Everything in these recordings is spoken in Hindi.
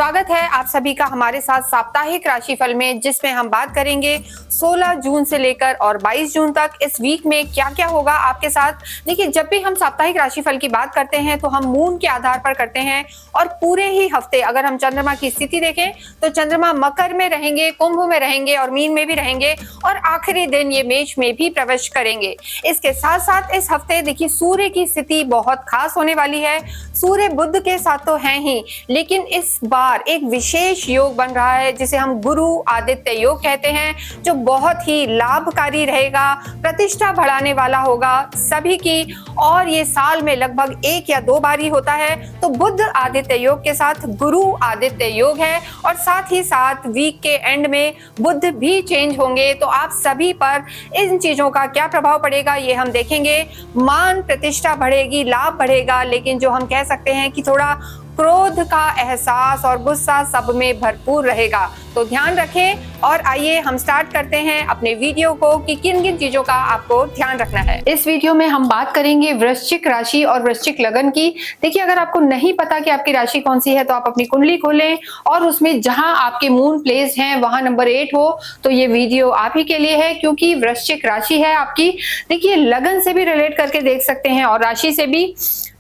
स्वागत है आप सभी का हमारे साथ साप्ताहिक राशिफल में, जिसमें हम बात करेंगे 16 जून से लेकर और 22 जून तक इस वीक में क्या क्या होगा आपके साथ। देखिए, जब भी हम साप्ताहिक राशिफल की बात करते हैं तो हम मून के आधार पर करते हैं और पूरे ही हफ्ते अगर हम चंद्रमा की स्थिति देखें तो चंद्रमा मकर में रहेंगे, कुंभ में रहेंगे और मीन में भी रहेंगे और आखिरी दिन ये मेष में भी प्रवेश करेंगे। इसके साथ साथ इस हफ्ते देखिए सूर्य की स्थिति बहुत खास होने वाली है। सूर्य बुध के साथ तो है ही, लेकिन इस बार एक विशेष योग बन रहा है जिसे हम गुरु आदित्य योग कहते हैं, जो बहुत ही लाभकारी रहेगा, प्रतिष्ठा बढ़ाने वाला होगा सभी की। और ये साल में लगभग 1 या 2 बार ही होता है। तो बुध आदित्य योग के साथ गुरु आदित्य योग है और साथ ही साथ वीक के एंड में बुध भी चेंज होंगे। तो आप सभी पर इन चीजों का क्या प्रभाव पड़ेगा ये हम देखेंगे। मान प्रतिष्ठा बढ़ेगी, लाभ बढ़ेगा, लेकिन जो हम कह सकते हैं कि थोड़ा क्रोध का एहसास और गुस्सा सब में भरपूर रहेगा। तो ध्यान रखें और आइए हम स्टार्ट करते हैं अपने वीडियो को कि किन किन चीजों का आपको ध्यान रखना है। इस वीडियो में हम बात करेंगे वृश्चिक राशि और वृश्चिक लगन की। देखिए, अगर आपको नहीं पता कि आपकी राशि कौन सी है तो आप अपनी कुंडली खोलें और उसमें जहां आपके मून प्लेस हैं वहां नंबर 8 हो तो ये वीडियो आप ही के लिए है, क्योंकि वृश्चिक राशि है आपकी। देखिए, लगन से भी रिलेट करके देख सकते हैं और राशि से भी।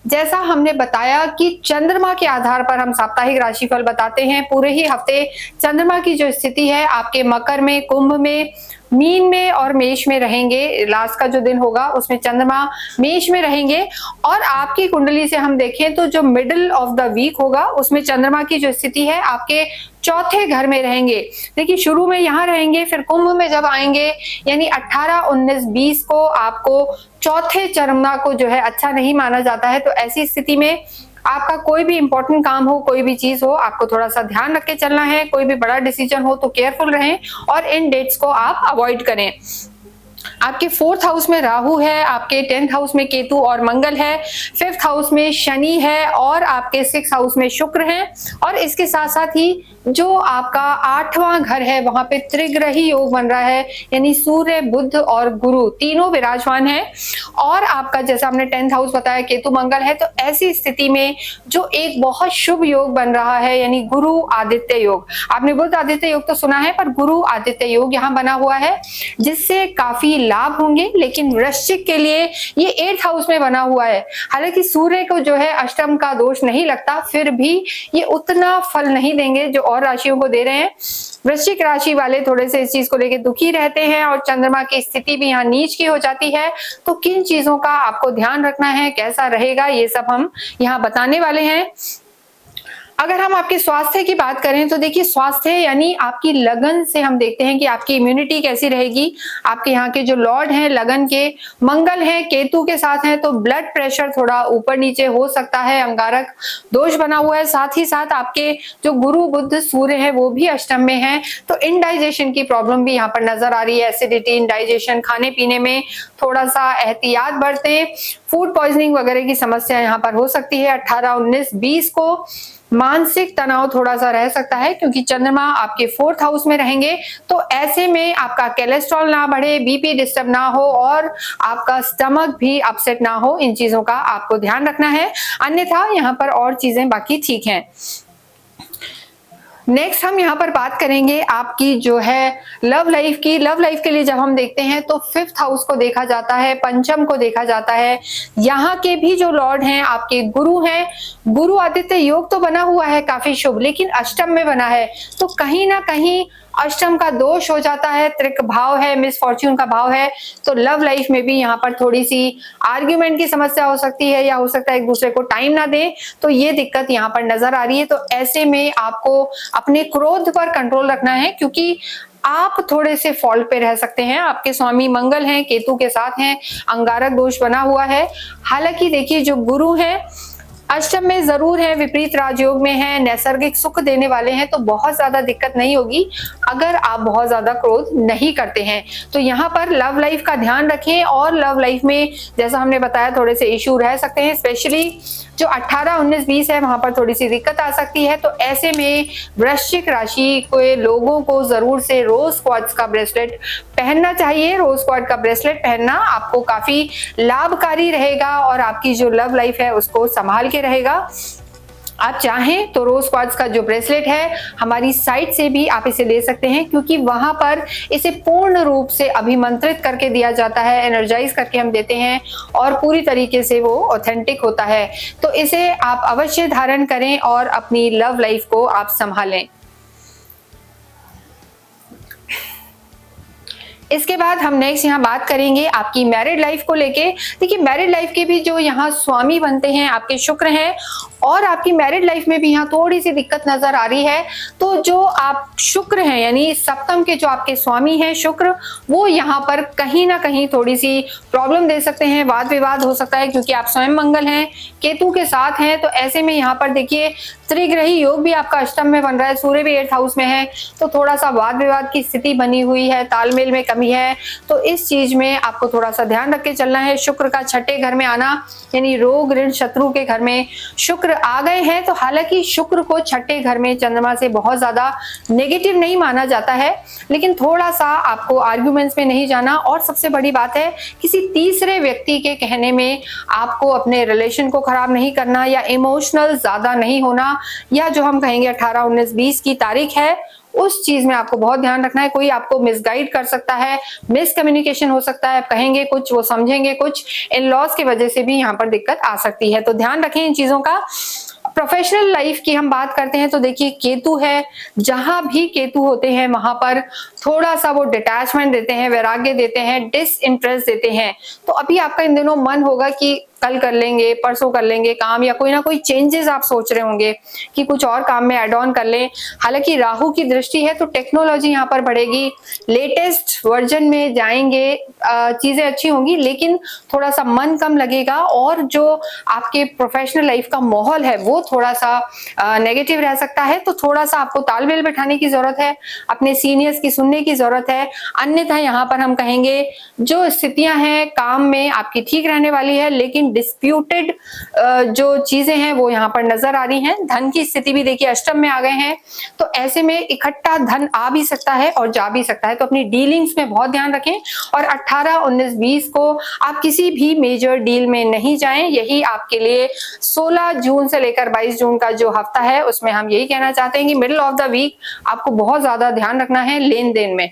जैसा हमने बताया कि चंद्रमा के आधार पर हम साप्ताहिक राशिफल बताते हैं। पूरे ही हफ्ते चंद्रमा की जो स्थिति है आपके मकर में, कुंभ में, मीन में और मेष में रहेंगे। लास्ट का जो दिन होगा उसमें चंद्रमा मेष में रहेंगे। और आपकी कुंडली से हम देखें तो जो मिडिल ऑफ द वीक होगा उसमें चंद्रमा की जो स्थिति है आपके चौथे घर में रहेंगे। देखिए, शुरू में यहाँ रहेंगे, फिर कुंभ में जब आएंगे यानी 18, 19, 20 को आपको चौथे चंद्रमा को जो है अच्छा नहीं माना जाता है। तो ऐसी स्थिति में आपका कोई भी इंपॉर्टेंट काम हो, कोई भी चीज हो, आपको थोड़ा सा ध्यान रख के चलना है। कोई भी बड़ा डिसीजन हो तो केयरफुल रहें और इन डेट्स को आप अवॉइड करें। आपके 4th हाउस में राहु है, आपके 10th हाउस में केतु और मंगल है, 5th हाउस में शनि है और आपके 6th हाउस में शुक्र है। और इसके साथ साथ ही जो आपका 8वां घर है वहां पे त्रिग्रही योग बन रहा है, यानी सूर्य, बुध और गुरु तीनों विराजमान है। और आपका जैसा हमने 10th हाउस बताया केतु मंगल है। तो ऐसी स्थिति में जो एक बहुत शुभ योग बन रहा है यानी गुरु आदित्य योग। आपने बुध आदित्य योग तो सुना है, पर गुरु आदित्य योग यहाँ बना हुआ है जिससे काफी लाभ होंगे। लेकिन वृश्चिक के लिए ये 8th हाउस में बना हुआ है। हालांकि सूर्य को जो है अष्टम का दोष नहीं लगता, फिर भी ये उतना फल नहीं देंगे जो और राशियों को दे रहे हैं। वृश्चिक राशि वाले थोड़े से इस चीज को लेकर दुखी रहते हैं और चंद्रमा की स्थिति भी यहाँ नीच की हो जाती है। तो किन चीजों का आपको ध्यान रखना है, कैसा रहेगा, ये सब हम यहाँ बताने वाले हैं। अगर हम आपके स्वास्थ्य की बात करें तो देखिए, स्वास्थ्य यानी आपकी लगन से हम देखते हैं कि आपकी इम्यूनिटी कैसी रहेगी। आपके यहाँ के जो लॉर्ड हैं लगन के, मंगल हैं, केतु के साथ हैं, तो ब्लड प्रेशर थोड़ा ऊपर नीचे हो सकता है, अंगारक दोष बना हुआ है। साथ ही साथ आपके जो गुरु बुध सूर्य है वो भी अष्टम में है, तो इनडाइजेशन की प्रॉब्लम भी यहाँ पर नजर आ रही है। एसिडिटी, इनडाइजेशन, खाने पीने में थोड़ा सा एहतियात बरतें। फूड पॉइजनिंग वगैरह की समस्या यहाँ पर हो सकती है। 18, 19, 20 को मानसिक तनाव थोड़ा सा रह सकता है क्योंकि चंद्रमा आपके 4th हाउस में रहेंगे। तो ऐसे में आपका कोलेस्ट्रॉल ना बढ़े, बीपी डिस्टर्ब ना हो और आपका स्टमक भी अपसेट ना हो, इन चीजों का आपको ध्यान रखना है। अन्यथा यहाँ पर और चीजें बाकी ठीक हैं। नेक्स्ट हम यहाँ पर बात करेंगे आपकी जो है लव लाइफ की। लव लाइफ के लिए जब हम देखते हैं तो 5th हाउस को देखा जाता है, पंचम को देखा जाता है। यहाँ के भी जो लॉर्ड हैं आपके गुरु हैं। गुरु आदित्य योग तो बना हुआ है काफी शुभ, लेकिन अष्टम में बना है, तो कहीं ना कहीं अष्टम का दोष हो जाता है, त्रिक भाव है, मिसफॉर्च्यून का भाव है। तो लव लाइफ में भी यहाँ पर थोड़ी सी आर्ग्यूमेंट की समस्या हो सकती है, या हो सकता है एक दूसरे को टाइम ना दे, तो ये दिक्कत यहाँ पर नजर आ रही है। तो ऐसे में आपको अपने क्रोध पर कंट्रोल रखना है, क्योंकि आप थोड़े से फॉल्ट पे रह सकते हैं। आपके स्वामी मंगल हैं, केतु के साथ हैं, अंगारक दोष बना हुआ है। हालांकि देखिए, जो गुरु हैं अष्टम में जरूर है, विपरीत राजयोग में है, नैसर्गिक सुख देने वाले हैं, तो बहुत ज्यादा दिक्कत नहीं होगी अगर आप बहुत ज्यादा क्रोध नहीं करते हैं। तो यहाँ पर लव लाइफ का ध्यान रखें। और लव लाइफ में जैसा हमने बताया थोड़े से इश्यू रह सकते हैं, स्पेशली जो 18, 19, 20 है वहां पर थोड़ी सी दिक्कत आ सकती है। तो ऐसे में वृश्चिक राशि के लोगों को जरूर से रोज क्वार्ट्ज का ब्रेसलेट पहनना चाहिए। रोज क्वार्ट्ज का ब्रेसलेट पहनना आपको काफी लाभकारी रहेगा और आपकी जो लव लाइफ है उसको संभाल के रहेगा। आप चाहें तो रोज क्वार्ट्ज का जो ब्रेसलेट है हमारी साइट से भी आप इसे ले सकते हैं, क्योंकि वहां पर इसे पूर्ण रूप से अभिमंत्रित करके दिया जाता है, एनर्जाइज करके हम देते हैं और पूरी तरीके से वो ऑथेंटिक होता है। तो इसे आप अवश्य धारण करें और अपनी लव लाइफ को आप संभालें। इसके बाद हम नेक्स्ट यहाँ बात करेंगे आपकी मैरिड लाइफ को लेके। देखिए, मैरिड लाइफ के भी जो यहाँ स्वामी बनते हैं आपके शुक्र हैं, और आपकी मैरिड लाइफ में भी यहाँ थोड़ी सी दिक्कत नजर आ रही है। तो जो आप शुक्र हैं यानी सप्तम के जो आपके स्वामी हैं शुक्र, वो यहाँ पर कहीं ना कहीं थोड़ी सी प्रॉब्लम दे सकते हैं, वाद विवाद हो सकता है, क्योंकि आप स्वयं मंगल हैं, केतु के साथ हैं। तो ऐसे में यहाँ पर देखिए त्रिग्रही योग भी आपका अष्टम में बन रहा है, सूर्य भी 8th हाउस में है, तो थोड़ा सा वाद विवाद की स्थिति बनी हुई है, तालमेल में कमी है। तो इस चीज में आपको थोड़ा सा ध्यान रख के चलना है। शुक्र का छठे घर में आना यानी रोग ऋण शत्रु के घर में शुक्र आ गए हैं। तो हालांकि शुक्र को छठे घर में चंद्रमा से बहुत ज्यादा नेगेटिव नहीं माना जाता है, लेकिन थोड़ा सा आपको आर्ग्यूमेंट्स में नहीं जाना, और सबसे बड़ी बात है किसी तीसरे व्यक्ति के कहने में आपको अपने रिलेशन को खराब नहीं करना, या इमोशनल ज्यादा नहीं होना, या जो हम कहेंगे 18, 19, 20 की तारीख है उस चीज में आपको बहुत ध्यान रखना है। कोई आपको मिसगाइड कर सकता है, मिसकम्युनिकेशन हो सकता है, आप कहेंगे कुछ वो समझेंगे कुछ, इन लॉज की वजह से भी यहाँ पर दिक्कत आ सकती है, तो ध्यान रखें इन चीजों का। प्रोफेशनल लाइफ की हम बात करते हैं तो देखिए केतु है, जहां भी केतु होते हैं वहां पर थोड़ा सा वो डिटैचमेंट देते हैं, वैराग्य देते हैं, डिसइंटरेस्ट देते हैं। तो अभी आपका इन दिनों मन होगा कि कल कर लेंगे, परसों कर लेंगे काम, या कोई ना कोई चेंजेस आप सोच रहे होंगे कि कुछ और काम में एड ऑन कर लें। हालांकि राहु की दृष्टि है तो टेक्नोलॉजी यहाँ पर बढ़ेगी, लेटेस्ट वर्जन में जाएंगे, चीजें अच्छी होंगी, लेकिन थोड़ा सा मन कम लगेगा, और जो आपके प्रोफेशनल लाइफ का माहौल है वो थोड़ा सा नेगेटिव रह सकता है। तो थोड़ा सा आपको तालमेल बैठाने की जरूरत है, अपने सीनियर्स की सुनने की जरूरत है। अन्यथा यहाँ पर हम कहेंगे जो स्थितियां हैं काम में आपकी ठीक रहने वाली है, लेकिन डिस्प्यूटेड जो चीजें हैं वो यहाँ पर नजर आ रही हैं। धन की स्थिति भी देखिए अष्टम में आ गए हैं, तो ऐसे में इकट्ठा धन आ भी सकता है और जा भी सकता है, तो अपनी डीलिंग्स में बहुत ध्यान रखें। और 18, 19, 20 को आप किसी भी मेजर डील में नहीं जाएं, यही आपके लिए 16 जून से लेकर 22 जून का जो हफ्ता है उसमें हम यही कहना चाहते हैं कि मिडिल ऑफ द वीक आपको बहुत ज्यादा ध्यान रखना है लेन देन में।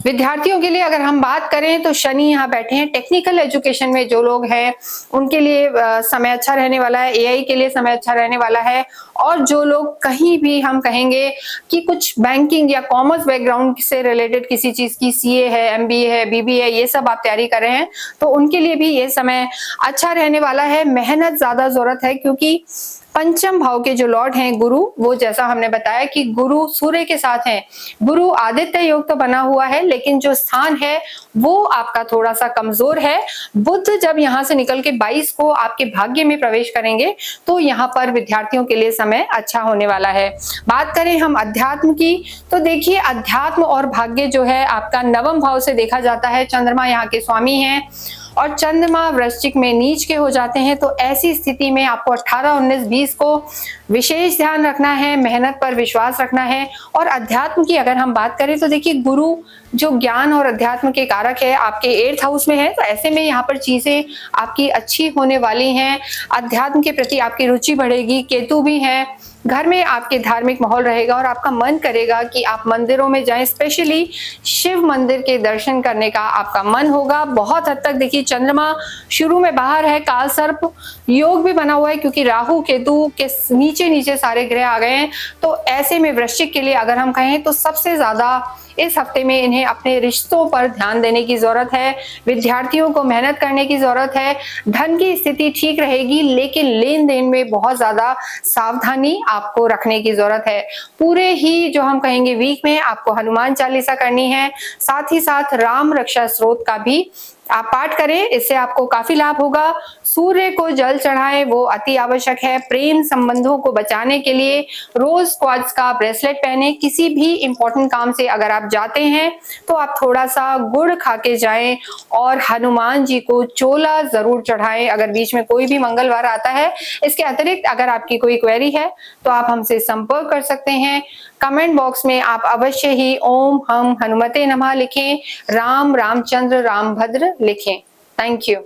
विद्यार्थियों के लिए अगर हम बात करें तो शनि यहाँ बैठे हैं, टेक्निकल एजुकेशन में जो लोग हैं उनके लिए समय अच्छा रहने वाला है, एआई के लिए समय अच्छा रहने वाला है, और जो लोग कहीं भी हम कहेंगे कि कुछ बैंकिंग या कॉमर्स बैकग्राउंड से रिलेटेड किसी चीज की सीए है, एमबीए है, बीबीए है, ये सब आप तैयारी कर रहे हैं तो उनके लिए भी ये समय अच्छा रहने वाला है। मेहनत ज्यादा जरूरत है, क्योंकि पंचम भाव के जो लॉर्ड हैं गुरु, वो जैसा हमने बताया कि गुरु सूर्य के साथ हैं। गुरु आदित्य योग तो बना हुआ है, लेकिन जो स्थान है वो आपका थोड़ा सा कमजोर है। बुध जब यहाँ से निकल के 22 को आपके भाग्य में प्रवेश करेंगे तो यहाँ पर विद्यार्थियों के लिए समय अच्छा होने वाला है। बात करें हम अध्यात्म की तो देखिए अध्यात्म और भाग्य जो है आपका नवम भाव से देखा जाता है। चंद्रमा यहाँ के स्वामी हैं और चंद्रमा वृश्चिक में नीच के हो जाते हैं, तो ऐसी स्थिति में आपको 18, 19, 20 को विशेष ध्यान रखना है, मेहनत पर विश्वास रखना है। और अध्यात्म की अगर हम बात करें तो देखिए गुरु जो ज्ञान और अध्यात्म के कारक है आपके 8th हाउस में है, तो ऐसे में यहाँ पर चीजें आपकी अच्छी होने वाली हैं। अध्यात्म के प्रति आपकी रुचि बढ़ेगी। केतु भी है, घर में आपके धार्मिक माहौल रहेगा और आपका मन करेगा कि आप मंदिरों में जाएं, स्पेशली शिव मंदिर के दर्शन करने का आपका मन होगा। बहुत हद तक देखिए चंद्रमा शुरू में बाहर है, काल सर्प योग भी बना हुआ है क्योंकि राहु केतु के नीचे नीचे सारे ग्रह आ गए हैं। तो ऐसे में वृश्चिक के लिए अगर हम कहें तो सबसे ज्यादा इस हफ्ते में इन्हें अपने रिश्तों पर ध्यान देने की जरूरत है। विद्यार्थियों को मेहनत करने की जरूरत है। धन की स्थिति ठीक रहेगी, लेकिन लेन देन में बहुत ज्यादा सावधानी आपको रखने की जरूरत है। पूरे ही जो हम कहेंगे वीक में आपको हनुमान चालीसा करनी है, साथ ही साथ राम रक्षा स्त्रोत का भी आप पाठ करें, इससे आपको काफी लाभ होगा। सूर्य को जल चढ़ाएं, वो अति आवश्यक है। प्रेम संबंधों को बचाने के लिए रोज क्वार्ट्ज का ब्रेसलेट पहने। किसी भी इंपॉर्टेंट काम से अगर आप जाते हैं तो आप थोड़ा सा गुड़ खा के जाएं और हनुमान जी को चोला जरूर चढ़ाएं अगर बीच में कोई भी मंगलवार आता है। इसके अतिरिक्त अगर आपकी कोई क्वेरी है तो आप हमसे संपर्क कर सकते हैं। कमेंट बॉक्स में आप अवश्य ही ओम हम हनुमते नमः लिखें, राम रामचंद्र रामभद्र लिखें। Thank you.